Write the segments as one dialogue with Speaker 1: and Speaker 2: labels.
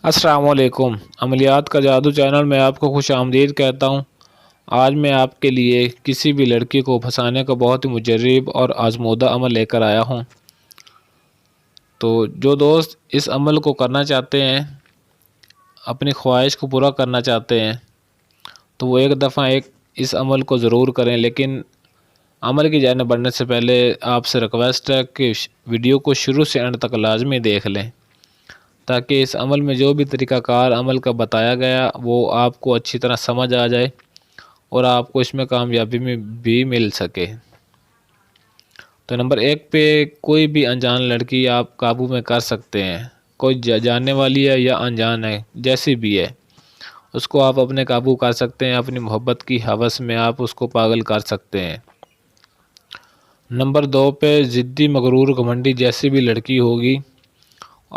Speaker 1: السلام علیکم۔ عملیات کا جادو چینل میں آپ کو خوش آمدید کہتا ہوں۔ آج میں آپ کے لیے کسی بھی لڑکی کو پھنسانے کا بہت ہی مجرب اور آزمودہ عمل لے کر آیا ہوں۔ تو جو دوست اس عمل کو کرنا چاہتے ہیں، اپنی خواہش کو پورا کرنا چاہتے ہیں، تو وہ ایک دفعہ اس عمل کو ضرور کریں، لیکن عمل کی جانب بڑھنے سے پہلے آپ سے ریکویسٹ ہے کہ ویڈیو کو شروع سے اینڈ تک لازمی دیکھ لیں، تاکہ اس عمل میں جو بھی طریقہ کار عمل کا بتایا گیا وہ آپ کو اچھی طرح سمجھ آ جائے اور آپ کو اس میں کامیابی میں بھی مل سکے۔ تو نمبر 1 پہ کوئی بھی انجان لڑکی آپ قابو میں کر سکتے ہیں، کوئی جاننے والی ہے یا انجان ہے، جیسی بھی ہے، اس کو آپ اپنے قابو کر سکتے ہیں۔ اپنی محبت کی ہوس میں آپ اس کو پاگل کر سکتے ہیں۔ نمبر 2 پہ ضدی، مغرور، گھمنڈی جیسی بھی لڑکی ہوگی،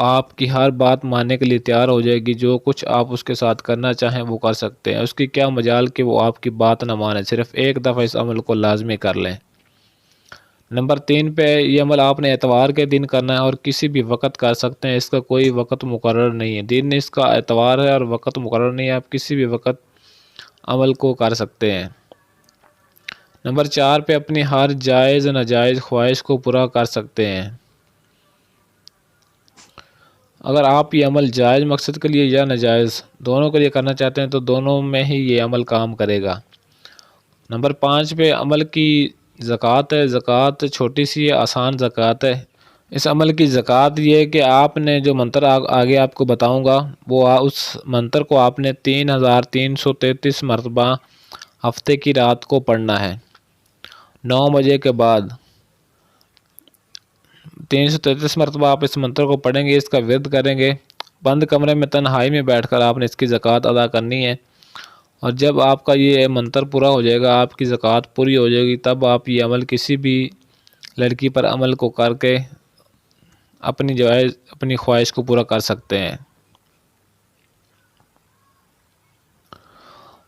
Speaker 1: آپ کی ہر بات ماننے کے لیے تیار ہو جائے گی۔ جو کچھ آپ اس کے ساتھ کرنا چاہیں وہ کر سکتے ہیں۔ اس کی کیا مجال کہ وہ آپ کی بات نہ مانے، صرف ایک دفعہ اس عمل کو لازمی کر لیں۔ نمبر 3 پہ یہ عمل آپ نے اتوار کے دن کرنا ہے اور کسی بھی وقت کر سکتے ہیں، اس کا کوئی وقت مقرر نہیں ہے۔ دن اس کا اتوار ہے اور وقت مقرر نہیں ہے، آپ کسی بھی وقت عمل کو کر سکتے ہیں۔ نمبر 4 پہ اپنی ہر جائز ناجائز خواہش کو پورا کر سکتے ہیں۔ اگر آپ یہ عمل جائز مقصد کے لیے یا ناجائز دونوں کے لیے کرنا چاہتے ہیں تو دونوں میں ہی یہ عمل کام کرے گا۔ نمبر 5 پہ عمل کی زکوٰۃ ہے۔ زکوٰۃ چھوٹی سی آسان زکوٰۃ ہے۔ اس عمل کی زکوٰۃ یہ ہے کہ آپ نے جو منتر آگے آپ کو بتاؤں گا، وہ اس منتر کو آپ نے 3333 مرتبہ ہفتے کی رات کو پڑھنا ہے، 9 بجے کے بعد 333 مرتبہ آپ اس منتر کو پڑھیں گے، اس کا ورد کریں گے۔ بند کمرے میں تنہائی میں بیٹھ کر آپ نے اس کی زکوٰۃ ادا کرنی ہے، اور جب آپ کا یہ منتر پورا ہو جائے گا، آپ کی زکوٰۃ پوری ہو جائے گی، تب آپ یہ عمل کسی بھی لڑکی پر عمل کو کر کے اپنی خواہش کو پورا کر سکتے ہیں۔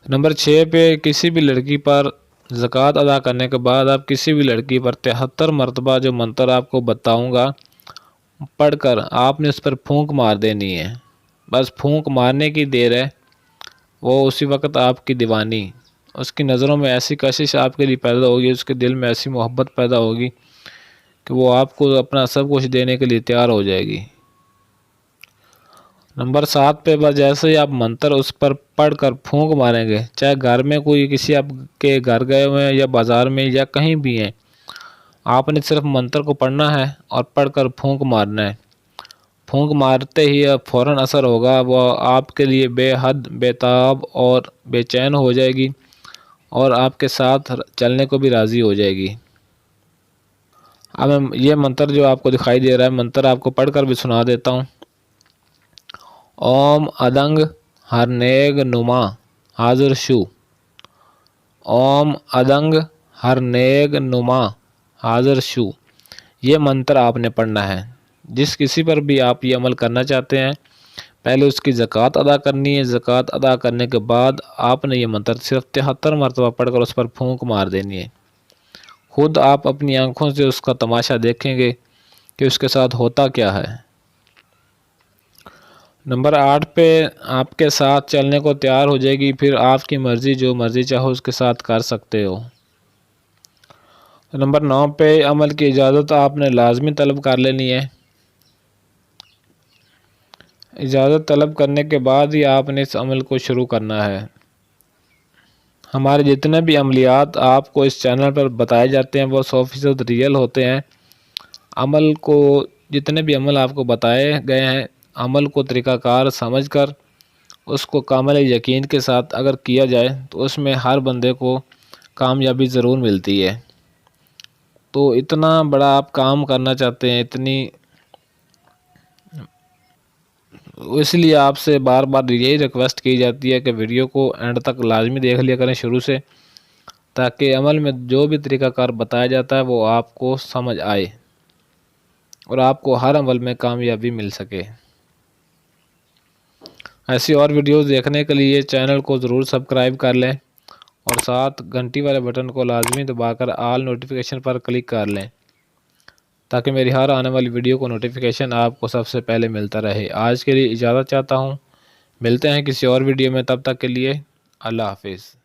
Speaker 1: نمبر 6 پہ کسی بھی لڑکی پر زکوٰۃ ادا کرنے کے بعد آپ کسی بھی لڑکی پر 73 مرتبہ جو منتر آپ کو بتاؤں گا پڑھ کر آپ نے اس پر پھونک مار دینی ہے۔ بس پھونک مارنے کی دیر ہے، وہ اسی وقت آپ کی دیوانی، اس کی نظروں میں ایسی کشش آپ کے لیے پیدا ہوگی، اس کے دل میں ایسی محبت پیدا ہوگی کہ وہ آپ کو اپنا سب کچھ دینے کے لیے تیار ہو جائے گی۔ نمبر 7 پہ بس جیسے ہی آپ منتر اس پر پڑھ کر پھونک ماریں گے، چاہے گھر میں کوئی کسی آپ کے گھر گئے ہوئے ہیں یا بازار میں یا کہیں بھی ہیں، آپ نے صرف منتر کو پڑھنا ہے اور پڑھ کر پھونک مارنا ہے۔ پھونک مارتے ہی فوراً اثر ہوگا، وہ آپ کے لیے بے حد بے تاب اور بے چین ہو جائے گی اور آپ کے ساتھ چلنے کو بھی راضی ہو جائے گی۔ اب یہ منتر جو آپ کو دکھائی دے رہا ہے، منتر آپ کو پڑھ کر بھی سنا دیتا ہوں۔ اوم ادنگ ہرنیگ نما حاضر شو۔ اوم ادنگ ہرنیگ نما حاضر شو۔ یہ منتر آپ نے پڑھنا ہے۔ جس کسی پر بھی آپ یہ عمل کرنا چاہتے ہیں، پہلے اس کی زکوٰۃ ادا کرنی ہے۔ زکوٰۃ ادا کرنے کے بعد آپ نے یہ منتر صرف 73 مرتبہ پڑھ کر اس پر پھونک مار دینی ہے۔ خود آپ اپنی آنکھوں سے اس کا تماشا دیکھیں گے کہ اس کے ساتھ ہوتا کیا ہے۔ نمبر 8 پہ آپ کے ساتھ چلنے کو تیار ہو جائے گی، پھر آپ کی مرضی، جو مرضی چاہو اس کے ساتھ کر سکتے ہو۔ نمبر 9 پہ عمل کی اجازت آپ نے لازمی طلب کر لینی ہے۔ اجازت طلب کرنے کے بعد ہی آپ نے اس عمل کو شروع کرنا ہے۔ ہمارے جتنے بھی عملیات آپ کو اس چینل پر بتائے جاتے ہیں وہ 100% ریئل ہوتے ہیں۔ عمل کو جتنے بھی عمل آپ کو بتائے گئے ہیں، عمل کو طریقہ کار سمجھ کر اس کو کامل یقین کے ساتھ اگر کیا جائے تو اس میں ہر بندے کو کامیابی ضرور ملتی ہے۔ تو اتنا بڑا آپ کام کرنا چاہتے ہیں، اس لیے آپ سے بار بار یہی ریکویسٹ کی جاتی ہے کہ ویڈیو کو اینڈ تک لازمی دیکھ لیا کریں شروع سے، تاکہ عمل میں جو بھی طریقہ کار بتایا جاتا ہے وہ آپ کو سمجھ آئے اور آپ کو ہر عمل میں کامیابی مل سکے۔ ایسی اور ویڈیوز دیکھنے کے لیے چینل کو ضرور سبسکرائب کر لیں اور ساتھ گھنٹی والے بٹن کو لازمی دبا کر آل نوٹیفیکیشن پر کلک کر لیں، تاکہ میری ہر آنے والی ویڈیو کو نوٹیفیکیشن آپ کو سب سے پہلے ملتا رہے۔ آج کے لیے اجازت چاہتا ہوں۔ ملتے ہیں کسی اور ویڈیو میں، تب تک کے لیے اللہ حافظ۔